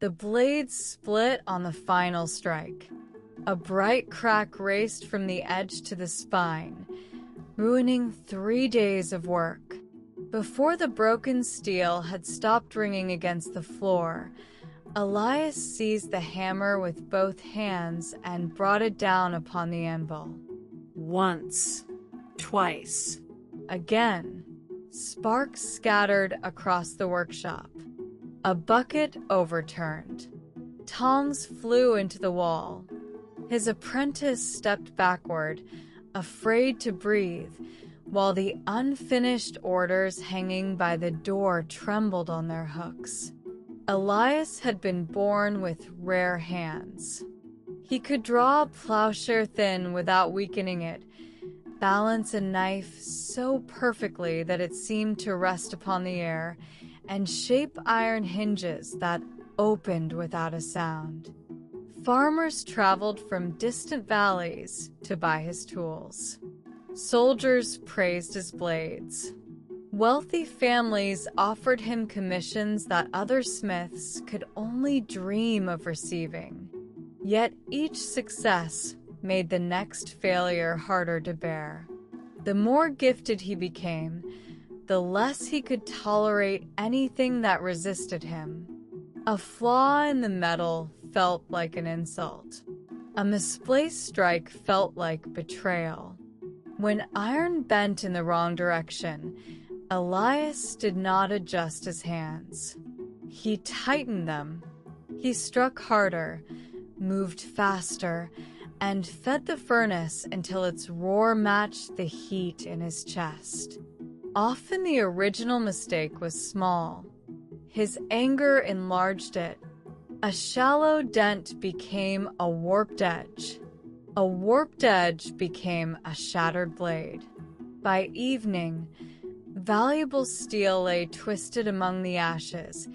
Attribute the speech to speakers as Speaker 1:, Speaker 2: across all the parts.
Speaker 1: The blades split on the final strike. A bright crack raced from the edge to the spine, ruining 3 days of work. Before the broken steel had stopped ringing against the floor, Elias seized the hammer with both hands and brought it down upon the anvil.
Speaker 2: Once, twice.
Speaker 1: Again, sparks scattered across the workshop. A bucket overturned. Tongs flew into the wall. His apprentice stepped backward, afraid to breathe, while the unfinished orders hanging by the door trembled on their hooks. Elias had been born with rare hands. He could draw a plowshare thin without weakening it, balance a knife so perfectly that it seemed to rest upon the air, and shape iron hinges that opened without a sound. Farmers traveled from distant valleys to buy his tools. Soldiers praised his blades. Wealthy families offered him commissions that other smiths could only dream of receiving. Yet each success made the next failure harder to bear. The more gifted he became, the less he could tolerate anything that resisted him. A flaw in the metal felt like an insult. A misplaced strike felt like betrayal. When iron bent in the wrong direction, Elias did not adjust his hands. He tightened them. He struck harder, moved faster, and fed the furnace until its roar matched the heat in his chest. Often the original mistake was small. His anger enlarged it. A shallow dent became a warped edge. A warped edge became a shattered blade. By evening, valuable steel lay twisted among the ashes,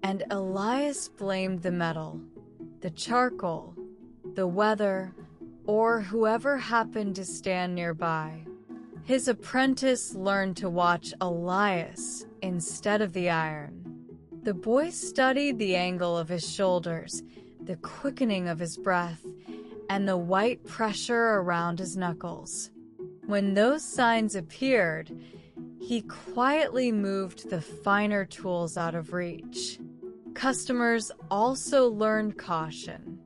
Speaker 1: and Elias blamed the metal, the charcoal, the weather, or whoever happened to stand nearby. His apprentice learned to watch Elias instead of the iron. The boy studied the angle of his shoulders, the quickening of his breath, and the white pressure around his knuckles. When those signs appeared, he quietly moved the finer tools out of reach. Customers also learned caution.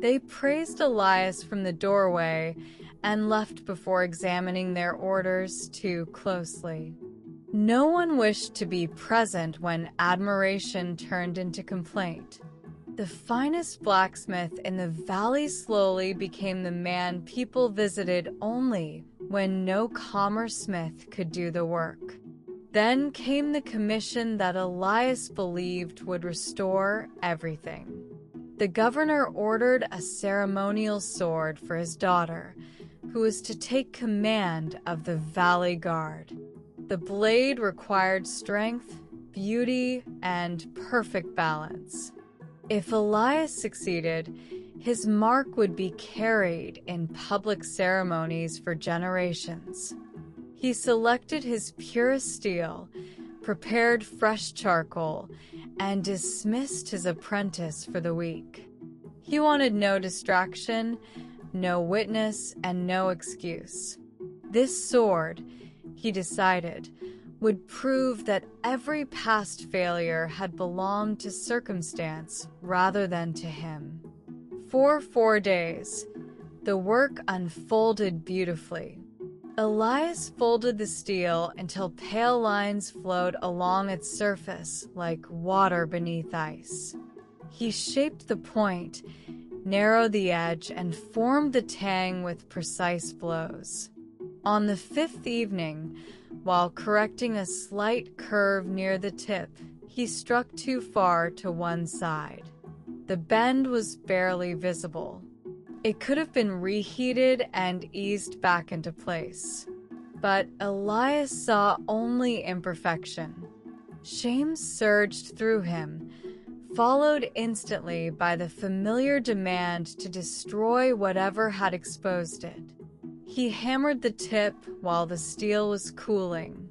Speaker 1: They praised Elias from the doorway and left before examining their orders too closely. No one wished to be present when admiration turned into complaint. The finest blacksmith in the valley slowly became the man people visited only when no commerce smith could do the work. Then came the commission that Elias believed would restore everything. The governor ordered a ceremonial sword for his daughter, who was to take command of the Valley Guard. The blade required strength, beauty, and perfect balance. If Elias succeeded, his mark would be carried in public ceremonies for generations. He selected his purest steel, prepared fresh charcoal, and dismissed his apprentice for the week. He wanted no distraction, no witness, and no excuse. This sword, he decided, would prove that every past failure had belonged to circumstance rather than to him. For 4 days, the work unfolded beautifully. Elias folded the steel until pale lines flowed along its surface like water beneath ice. He shaped the point, narrowed the edge, and formed the tang with precise blows. On the 5th evening, while correcting a slight curve near the tip, he struck too far to one side. The bend was barely visible. It could have been reheated and eased back into place. But Elias saw only imperfection. Shame surged through him, followed instantly by the familiar demand to destroy whatever had exposed it. He hammered the tip while the steel was cooling.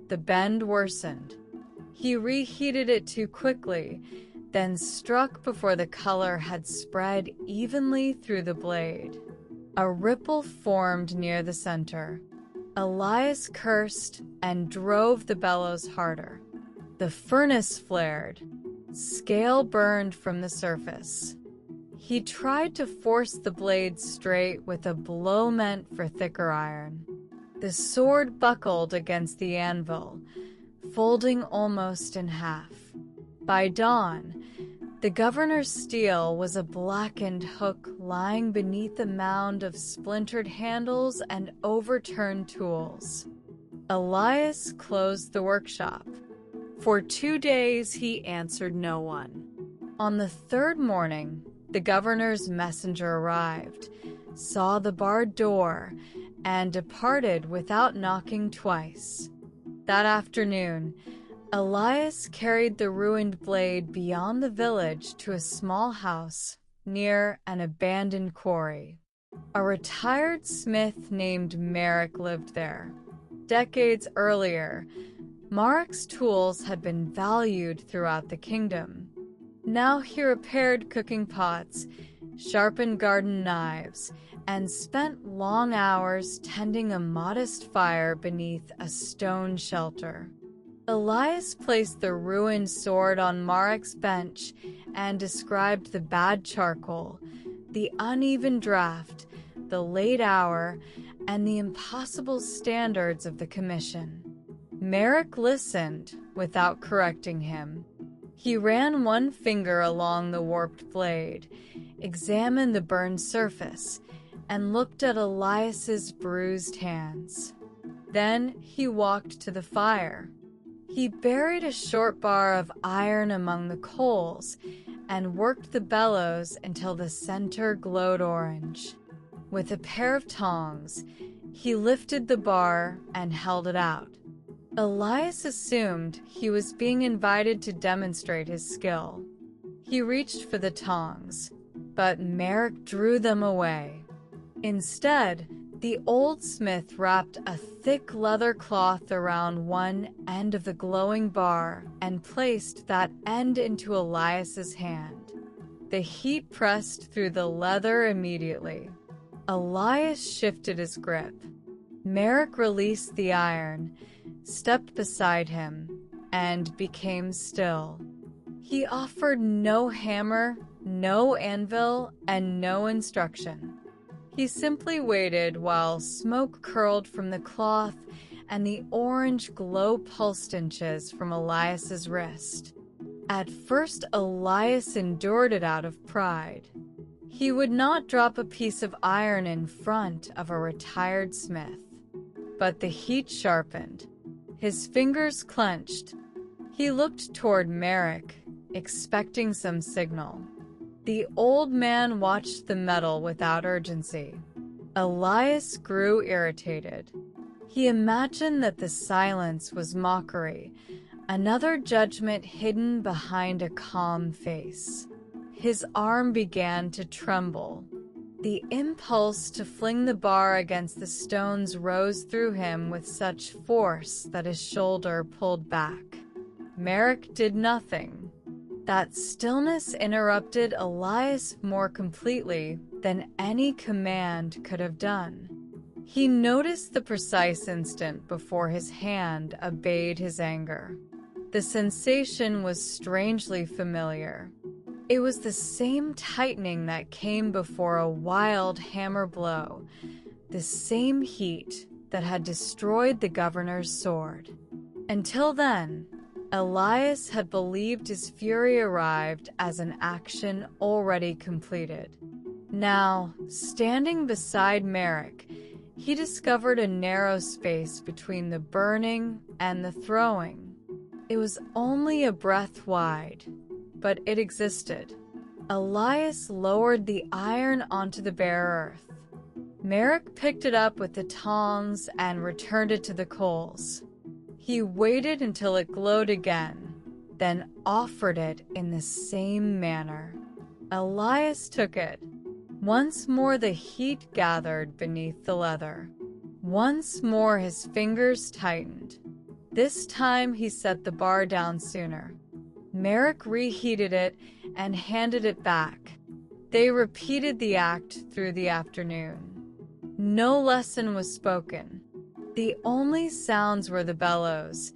Speaker 1: The bend worsened. He reheated it too quickly, then struck before the color had spread evenly through the blade. A ripple formed near the center. Elias cursed and drove the bellows harder. The furnace flared. Scale burned from the surface. He tried to force the blade straight with a blow meant for thicker iron. The sword buckled against the anvil, folding almost in half. By dawn, the governor's steel was a blackened hook lying beneath a mound of splintered handles and overturned tools. Elias closed the workshop.
Speaker 2: For 2 days he answered no one.
Speaker 1: On the third morning, the governor's messenger arrived, saw the barred door, and departed without knocking twice. That afternoon, Elias carried the ruined blade beyond the village to a small house near an abandoned quarry. A retired smith named Merrick lived there. Decades earlier, Marek's tools had been valued throughout the kingdom. Now he repaired cooking pots, sharpened garden knives, and spent long hours tending a modest fire beneath a stone shelter. Elias placed the ruined sword on Marek's bench and described the bad charcoal, the uneven draft, the late hour, and the impossible standards of the commission. Merrick listened without correcting him. He ran one finger along the warped blade, examined the burned surface, and looked at Elias's bruised hands. Then he walked to the fire. He buried a short bar of iron among the coals and worked the bellows until the center glowed orange. With a pair of tongs, he lifted the bar and held it out. Elias assumed he was being invited to demonstrate his skill. He reached for the tongs, but Merrick drew them away. Instead, the old smith wrapped a thick leather cloth around one end of the glowing bar and placed that end into Elias's hand. The heat pressed through the leather immediately. Elias shifted his grip. Merrick released the iron, stepped beside him, and became still. He offered no hammer, no anvil, and no instruction. He simply waited while smoke curled from the cloth and the orange glow pulsed inches from Elias's wrist. At first, Elias endured it out of pride. He would not drop a piece of iron in front of a retired smith. But the heat sharpened. His fingers clenched. He looked toward Merrick, expecting some signal. The old man watched the metal without urgency. Elias grew irritated. He imagined that the silence was mockery, another judgment hidden behind a calm face. His arm began to tremble. The impulse to fling the bar against the stones rose through him with such force that his shoulder pulled back. Merrick did nothing. That stillness interrupted Elias more completely than any command could have done. He noticed the precise instant before his hand obeyed his anger. The sensation was strangely familiar. It was the same tightening that came before a wild hammer blow, the same heat that had destroyed the governor's sword. Until then, Elias had believed his fury arrived as an action already completed. Now, standing beside Merrick, he discovered a narrow space between the burning and the throwing. It was only a breath wide, but it existed. Elias lowered the iron onto the bare earth. Merrick picked it up with the tongs and returned it to the coals. He waited until it glowed again, then offered it in the same manner. Elias took it. Once more the heat gathered beneath the leather. Once more his fingers tightened. This time he set the bar down sooner. Merrick reheated it and handed it back. They repeated the act through the afternoon. No lesson was spoken. The only sounds were the bellows,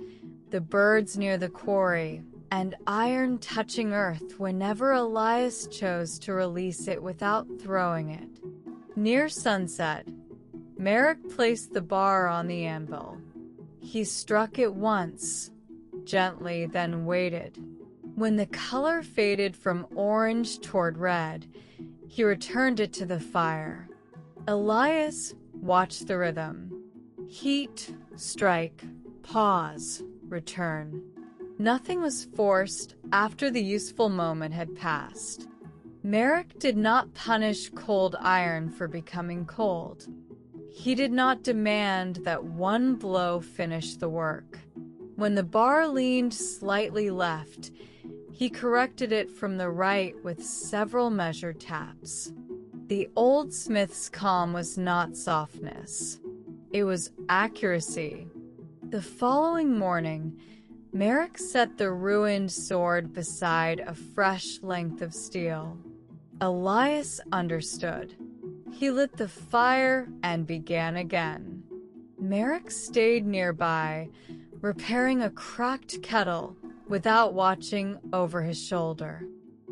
Speaker 1: the birds near the quarry, and iron touching earth whenever Elias chose to release it without throwing it. Near sunset, Merrick placed the bar on the anvil. He struck it once, gently, then waited. When the color faded from orange toward red, he returned it to the fire. Elias watched the rhythm. Heat, strike, pause, return. Nothing was forced after the useful moment had passed. Merrick did not punish cold iron for becoming cold. He did not demand that one blow finish the work. When the bar leaned slightly left, he corrected it from the right with several measured taps. The old smith's calm was not softness. It was accuracy. The following morning, Merrick set the ruined sword beside a fresh length of steel. Elias understood. He lit the fire and began again. Merrick stayed nearby, repairing a cracked kettle without watching over his shoulder.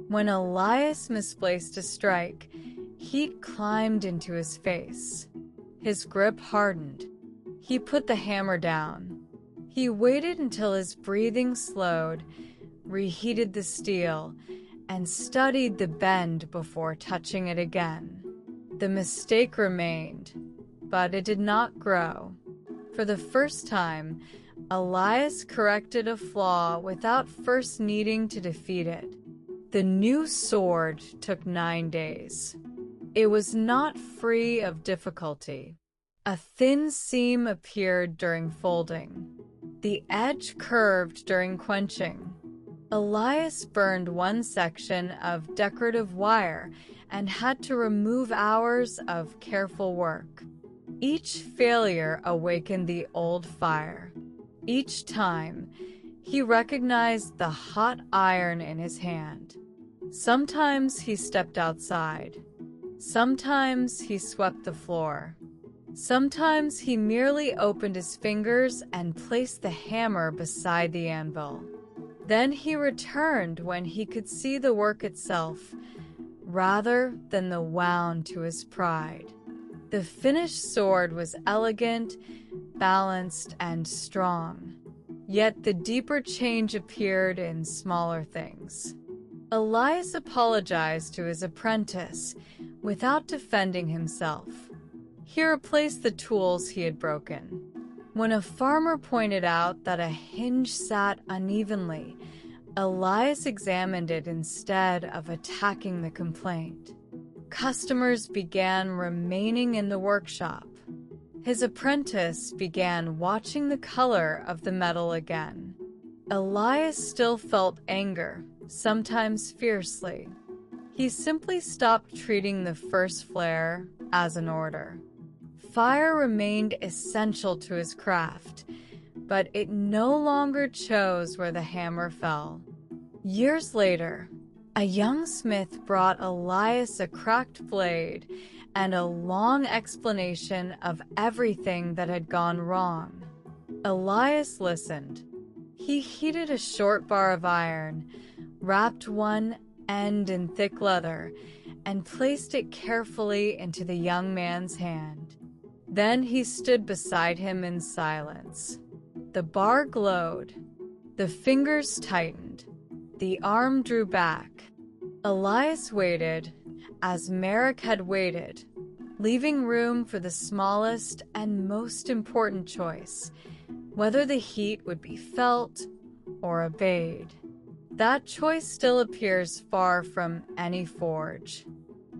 Speaker 1: When Elias misplaced a strike, heat climbed into his face. His grip hardened. He put the hammer down. He waited until his breathing slowed, reheated the steel, and studied the bend before touching it again. The mistake remained, but it did not grow. For the first time, Elias corrected a flaw without first needing to defeat it. The new sword took 9 days. It was not free of difficulty. A thin seam appeared during folding. The edge curved during quenching. Elias burned one section of decorative wire and had to remove hours of careful work. Each failure awakened the old fire. Each time, he recognized the hot iron in his hand. Sometimes he stepped outside. Sometimes he swept the floor. Sometimes he merely opened his fingers and placed the hammer beside the anvil. Then he returned when he could see the work itself, rather than the wound to his pride. The finished sword was elegant, balanced, and strong. Yet the deeper change appeared in smaller things. Elias apologized to his apprentice without defending himself. He replaced the tools he had broken. When a farmer pointed out that a hinge sat unevenly, Elias examined it instead of attacking the complaint. Customers began remaining in the workshop. His apprentice began watching the color of the metal again. Elias still felt anger, sometimes fiercely. He simply stopped treating the first flare as an order. Fire remained essential to his craft, but it no longer chose where the hammer fell. Years later, a young smith brought Elias a cracked blade and a long explanation of everything that had gone wrong. Elias listened. He heated a short bar of iron, wrapped one end in thick leather, and placed it carefully into the young man's hand. Then he stood beside him in silence. The bar glowed. The fingers tightened. The arm drew back. Elias waited, as Merrick had waited, leaving room for the smallest and most important choice, whether the heat would be felt or obeyed. That choice still appears far from any forge.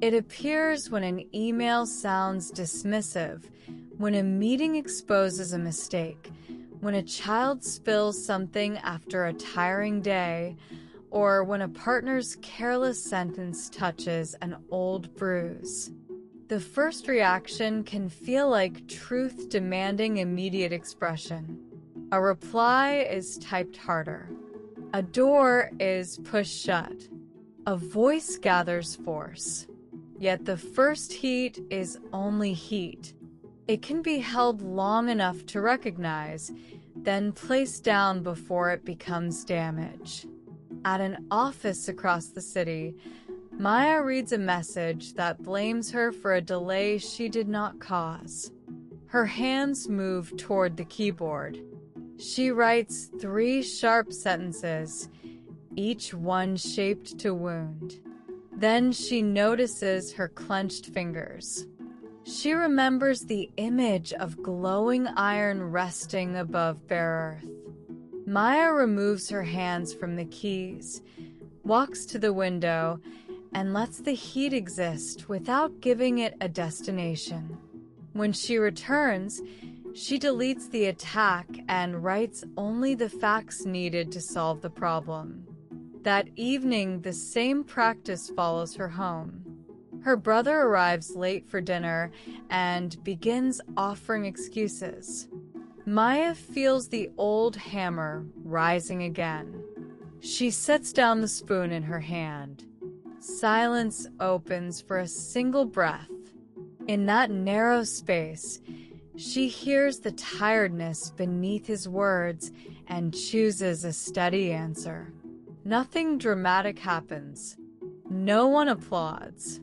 Speaker 1: It appears when an email sounds dismissive, when a meeting exposes a mistake, when a child spills something after a tiring day, or when a partner's careless sentence touches an old bruise. The first reaction can feel like truth demanding immediate expression. A reply is typed harder. A door is pushed shut. A voice gathers force. Yet the first heat is only heat. It can be held long enough to recognize, then placed down before it becomes damage. At an office across the city, Maya reads a message that blames her for a delay she did not cause. Her hands move toward the keyboard. She writes 3 sharp sentences, each one shaped to wound. Then she notices her clenched fingers. She remembers the image of glowing iron resting above bare earth. Maya removes her hands from the keys, walks to the window, and lets the heat exist without giving it a destination. When she returns, she deletes the attack and writes only the facts needed to solve the problem. That evening, the same practice follows her home. Her brother arrives late for dinner and begins offering excuses. Maya feels the old hammer rising again. She sets down the spoon in her hand. Silence opens for a single breath. In that narrow space, she hears the tiredness beneath his words and chooses a steady answer. Nothing dramatic happens. No one applauds.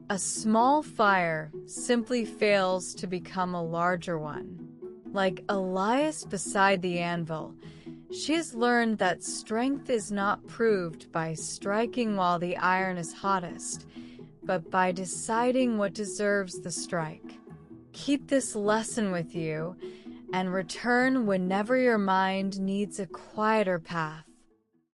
Speaker 1: A small fire simply fails to become a larger one. Like Elias beside the anvil, she has learned that strength is not proved by striking while the iron is hottest, but by deciding what deserves the strike. Keep this lesson with you and return whenever your mind needs a quieter path.